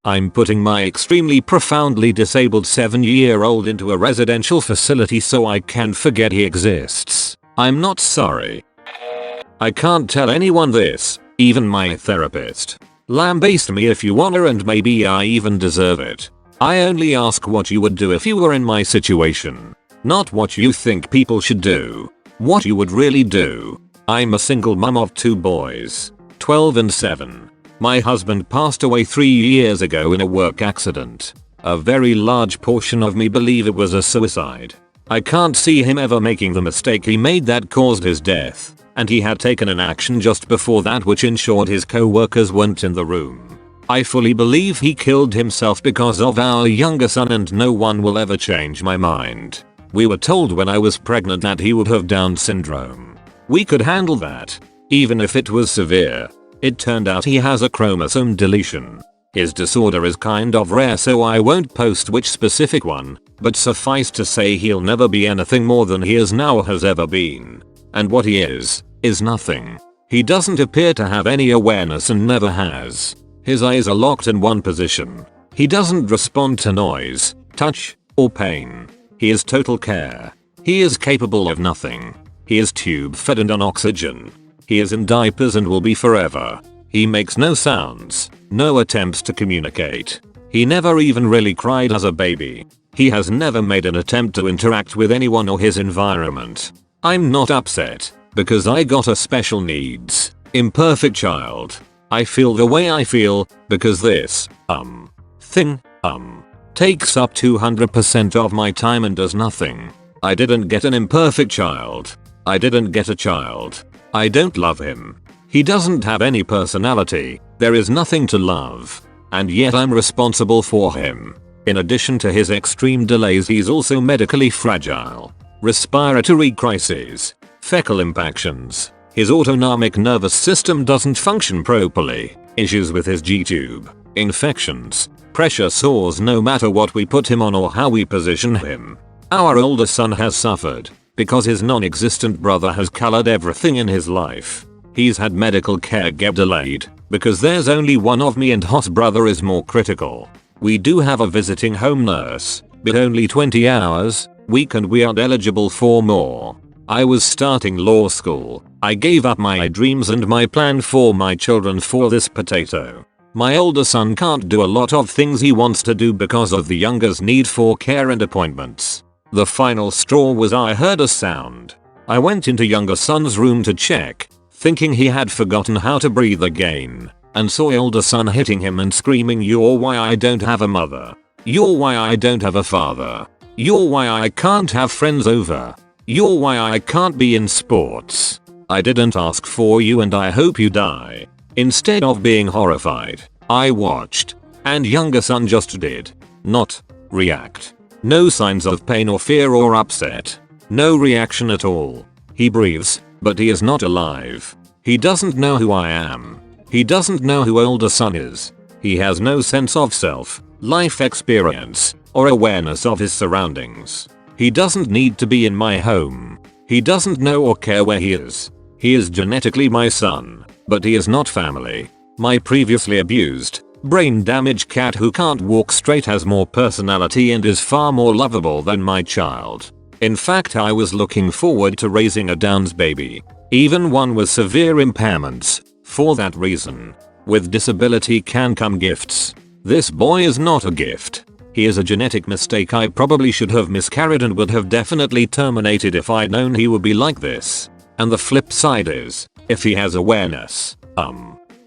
I'm putting my extremely profoundly disabled 7-year-old into a residential facility so I can forget he exists. I'm not sorry. I can't tell anyone this, even my therapist. Lambaste me if you wanna and maybe I even deserve it. I only ask what you would do if you were in my situation. Not what you think people should do. What you would really do. I'm a single mum of 2 boys, 12 and 7. My husband passed away 3 years ago in a work accident. A very large portion of me believe it was a suicide. I can't see him ever making the mistake he made that caused his death, and he had taken an action just before that which ensured his co-workers weren't in the room. I fully believe he killed himself because of our younger son and no one will ever change my mind. We were told when I was pregnant that he would have Down syndrome. We could handle that, even if it was severe. It turned out he has a chromosome deletion. His disorder is kind of rare so I won't post which specific one, but suffice to say he'll never be anything more than he is now or has ever been. And what he is nothing. He doesn't appear to have any awareness and never has. His eyes are locked in one position. He doesn't respond to noise, touch, or pain. He is total care. He is capable of nothing. He is tube fed and on oxygen. He is in diapers and will be forever. He makes no sounds, no attempts to communicate. He never even really cried as a baby. He has never made an attempt to interact with anyone or his environment. I'm not upset, because I got a special needs, imperfect child. I feel the way I feel, because this, thing, takes up 200% of my time and does nothing. I didn't get an imperfect child. I didn't get a child. I don't love him. He doesn't have any personality. There is nothing to love. And yet I'm responsible for him. In addition to his extreme delays, he's also medically fragile. Respiratory crises. Fecal impactions. His autonomic nervous system doesn't function properly. Issues with his G-tube. Infections. Pressure sores no matter what we put him on or how we position him. Our older son has suffered because his non-existent brother has colored everything in his life. He's had medical care get delayed because there's only one of me and hot brother is more critical. We do have a visiting home nurse, but only 20 hours a week and we aren't eligible for more. I was starting law school. I gave up my dreams and my plan for my children for this potato. My older son can't do a lot of things he wants to do because of the younger's need for care and appointments. The final straw was I heard a sound. I went into younger son's room to check, thinking he had forgotten how to breathe again, and saw older son hitting him and screaming, "You're why I don't have a mother. You're why I don't have a father. You're why I can't have friends over. You're why I can't be in sports. I didn't ask for you and I hope you die." Instead of being horrified, I watched, and younger son just did not react. No signs of pain or fear or upset. No reaction at all. He breathes, but he is not alive. He doesn't know who I am. He doesn't know who older son is. He has no sense of self, life experience, or awareness of his surroundings. He doesn't need to be in my home. He doesn't know or care where he is. He is genetically my son, but he is not family. My previously abused, brain damaged cat who can't walk straight has more personality and is far more lovable than my child. In fact, I was looking forward to raising a Downs baby, even one with severe impairments, for that reason. With disability can come gifts. This boy is not a gift. He is a genetic mistake. I probably should have miscarried and would have definitely terminated if I'd known he would be like this. And the flip side is, if he has awareness,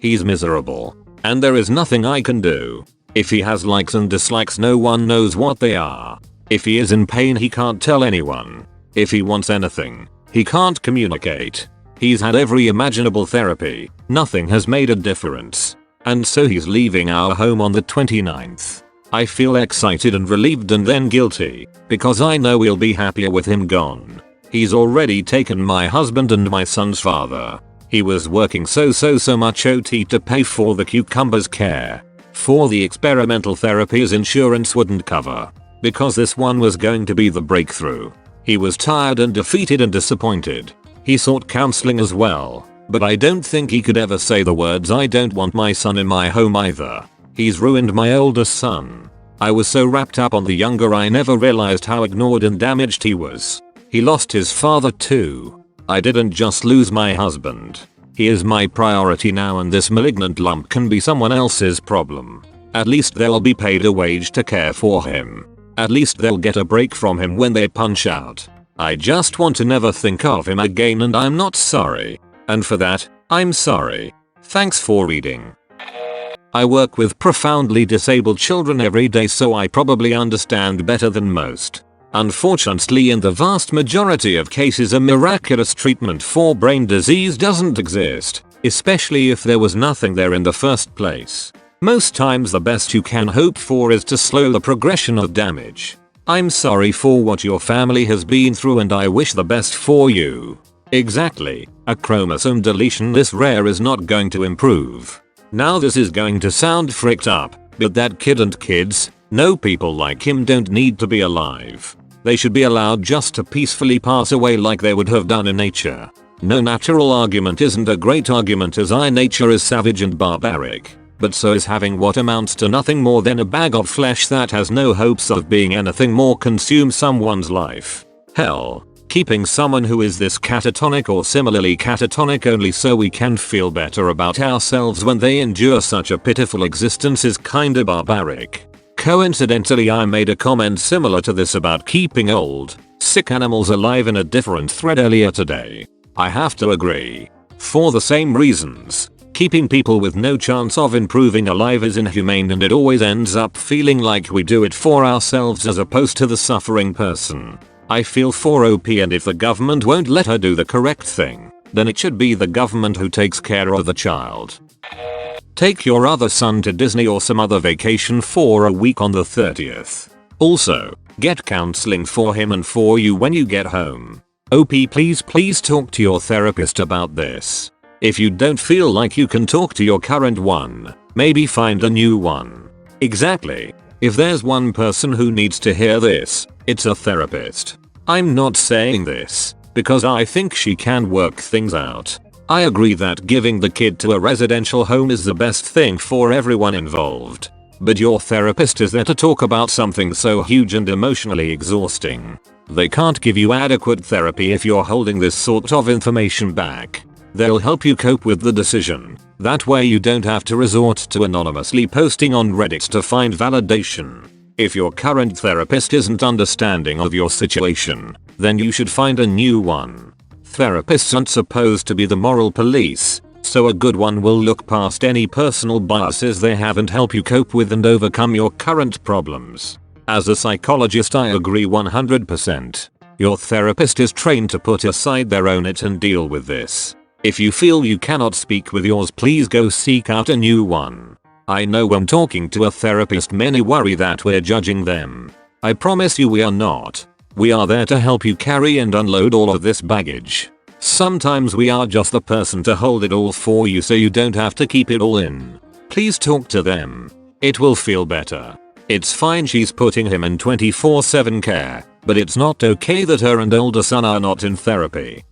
he's miserable. And there is nothing I can do. If he has likes and dislikes, no one knows what they are. If he is in pain, he can't tell anyone. If he wants anything, he can't communicate. He's had every imaginable therapy. Nothing has made a difference. And so he's leaving our home on the 29th. I feel excited and relieved and then guilty, because I know we'll be happier with him gone. He's already taken my husband and my son's father. He was working so much OT to pay for the cucumber's care. For the experimental therapies insurance wouldn't cover. Because this one was going to be the breakthrough. He was tired and defeated and disappointed. He sought counseling as well. But I don't think he could ever say the words "I don't want my son in my home" either. He's ruined my oldest son. I was so wrapped up on the younger I never realized how ignored and damaged he was. He lost his father too. I didn't just lose my husband. He is my priority now, and this malignant lump can be someone else's problem. At least they'll be paid a wage to care for him. At least they'll get a break from him when they punch out. I just want to never think of him again, and I'm not sorry. And for that, I'm sorry. Thanks for reading. I work with profoundly disabled children every day, so I probably understand better than most. Unfortunately, in the vast majority of cases, a miraculous treatment for brain disease doesn't exist, especially if there was nothing there in the first place. Most times the best you can hope for is to slow the progression of damage. I'm sorry for what your family has been through, and I wish the best for you. Exactly, a chromosome deletion this rare is not going to improve. Now this is going to sound fricked up, but that kid and kids, no, people like him don't need to be alive. They should be allowed just to peacefully pass away like they would have done in nature. No natural argument isn't a great argument, as nature is savage and barbaric. But so is having what amounts to nothing more than a bag of flesh that has no hopes of being anything more consume someone's life. Hell, keeping someone who is this catatonic or similarly catatonic only so we can feel better about ourselves when they endure such a pitiful existence is kinda barbaric. Coincidentally, I made a comment similar to this about keeping old, sick animals alive in a different thread earlier today. I have to agree. For the same reasons, keeping people with no chance of improving alive is inhumane, and it always ends up feeling like we do it for ourselves as opposed to the suffering person. I feel for OP, and if the government won't let her do the correct thing, then it should be the government who takes care of the child. Take your other son to Disney or some other vacation for a week on the 30th. Also, get counseling for him and for you when you get home. OP, please talk to your therapist about this. If you don't feel like you can talk to your current one, maybe find a new one. Exactly. If there's one person who needs to hear this, it's a therapist. I'm not saying this because I think she can work things out. I agree that giving the kid to a residential home is the best thing for everyone involved. But your therapist is there to talk about something so huge and emotionally exhausting. They can't give you adequate therapy if you're holding this sort of information back. They'll help you cope with the decision. That way you don't have to resort to anonymously posting on Reddit to find validation. If your current therapist isn't understanding of your situation, then you should find a new one. Therapists aren't supposed to be the moral police, so a good one will look past any personal biases they have and help you cope with and overcome your current problems. As a psychologist, I agree 100%. Your therapist is trained to put aside their own it and deal with this. If you feel you cannot speak with yours, please go seek out a new one. I know when talking to a therapist many worry that we're judging them. I promise you we are not. We are there to help you carry and unload all of this baggage. Sometimes we are just the person to hold it all for you so you don't have to keep it all in. Please talk to them. It will feel better. It's fine she's putting him in 24/7 care, but it's not okay that her and older son are not in therapy.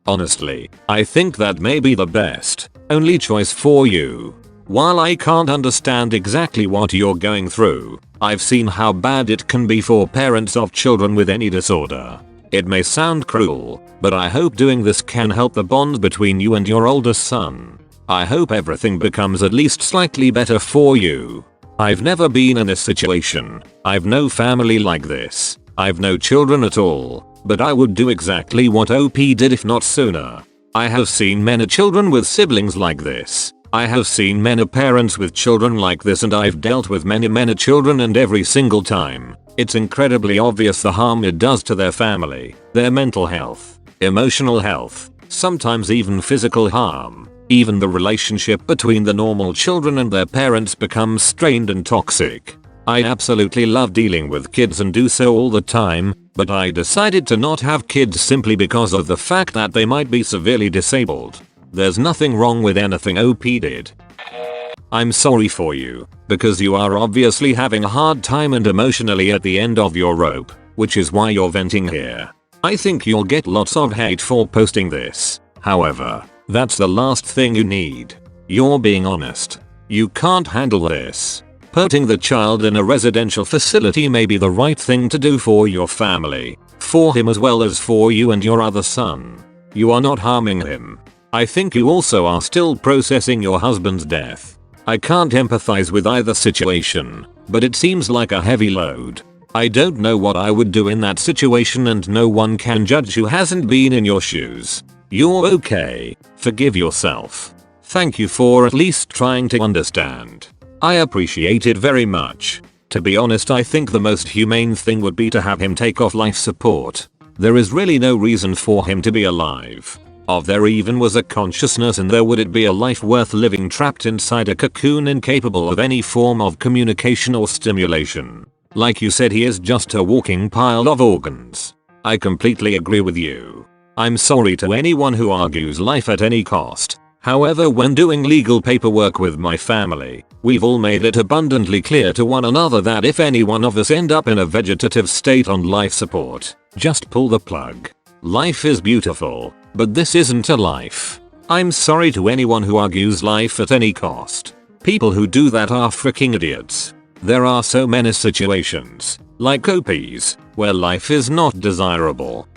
Honestly, I think that may be the best, only choice for you. While I can't understand exactly what you're going through, I've seen how bad it can be for parents of children with any disorder. It may sound cruel, but I hope doing this can help the bond between you and your oldest son. I hope everything becomes at least slightly better for you. I've never been in this situation. I've no family like this. I've no children at all, but I would do exactly what OP did if not sooner. I have seen many children with siblings like this. I have seen many parents with children like this, and I've dealt with many children, and every single time, it's incredibly obvious the harm it does to their family, their mental health, emotional health, sometimes even physical harm. Even the relationship between the normal children and their parents becomes strained and toxic. I absolutely love dealing with kids and do so all the time, but I decided to not have kids simply because of the fact that they might be severely disabled. There's nothing wrong with anything OP did. I'm sorry for you, because you are obviously having a hard time and emotionally at the end of your rope, which is why you're venting here. I think you'll get lots of hate for posting this. However, that's the last thing you need. You're being honest. You can't handle this. Putting the child in a residential facility may be the right thing to do for your family, for him as well as for you and your other son. You are not harming him. I think you also are still processing your husband's death. I can't empathize with either situation, but it seems like a heavy load. I don't know what I would do in that situation, and no one can judge who hasn't been in your shoes. You're okay. Forgive yourself. Thank you for at least trying to understand. I appreciate it very much. To be honest, I think the most humane thing would be to have him take off life support. There is really no reason for him to be alive. If there even was a consciousness, and there would it be a life worth living trapped inside a cocoon incapable of any form of communication or stimulation? Like you said, he is just a walking pile of organs. I completely agree with you. I'm sorry to anyone who argues life at any cost. However, when doing legal paperwork with my family, we've all made it abundantly clear to one another that if any one of us end up in a vegetative state on life support, just pull the plug. Life is beautiful, but this isn't a life. I'm sorry to anyone who argues life at any cost. People who do that are freaking idiots. There are so many situations, like OPs, where life is not desirable,